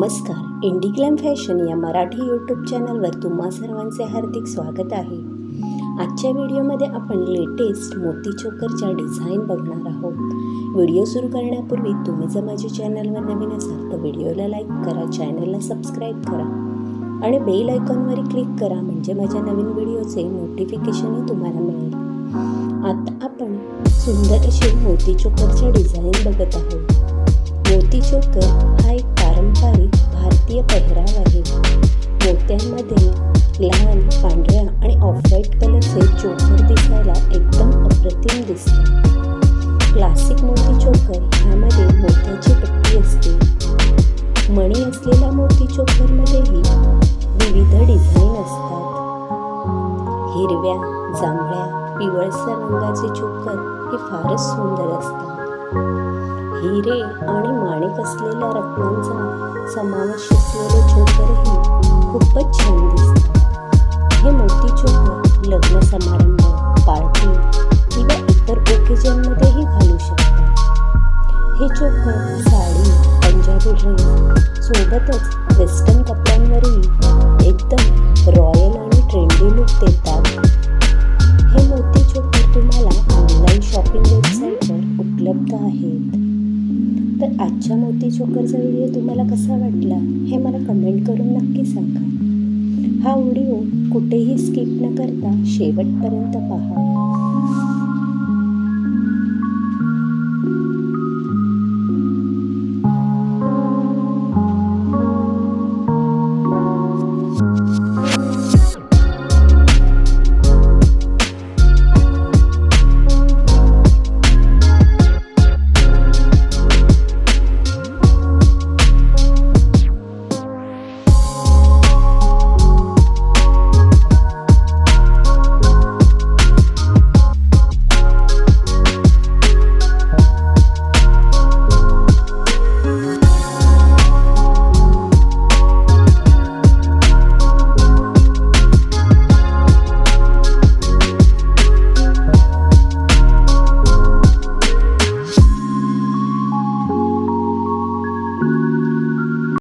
नमस्कार, इंडिग्लॅम फॅशन या मराठी यूट्यूब चॅनलवर तुम्हा सर्वांचे हार्दिक स्वागत आहे. आजच्या व्हिडिओमध्ये आपण लेटेस्ट मोती चोकरच्या डिझाईन बघणार आहोत. व्हिडिओ सुरू करण्यापूर्वी तुम्ही जर माझ्या चॅनलवर नवीन असाल तर व्हिडिओला लाईक करा, चॅनलला सबस्क्राईब करा आणि बेल आयकॉनवर क्लिक करा म्हणजे माझ्या नवीन व्हिडिओचे नोटिफिकेशनही तुम्हाला मिळेल. आता आपण सुंदर असे मोती चोकरच्या डिझाईन बघत आहोत. मोती चोकर हा एक पारंपरिक भारतीय पेहराव आहे. मोत्यांमध्ये लहान पांढऱ्या आणि ऑफ व्हाईट कलरचे चोकर दिसायला एकदम अप्रतिम दिसतात. क्लासिक मोती चोकर ह्यामध्ये मोत्याची पट्टी असते. मणी असलेल्या मोती चोकरमध्येही विविध डिझाईन असतात. हिरव्या, जांभळ्या, पिवळसर रंगाचे चोकर हे फारच सुंदर असतात. हिरे आणि माणिक असलेल्या रत्नांचा समावेश असलेले चोकरही खूपच छान दिसतात. हे मोती चोकर लग्न समारंभ, पार्टी किंवा इतर ओकेजनमध्येही घालू शकतात. हे चोकर साडी, पंजाबी ड्रेस सोबतच वेस्टर्न कपड्यांवरही एकदम रॉयल आणि ट्रेंडी लुक देतात. हे मोती चोकर तुम्हाला ऑनलाईन शॉपिंग वेबसाईटवर उपलब्ध आहेत. तर आजच्या मोती चोकरचा व्हिडिओ तुम्हाला कसा वाटला हे मला कमेंट करून नक्की सांगा. हा व्हिडिओ कुठेही स्किप न करता शेवटपर्यंत पहा.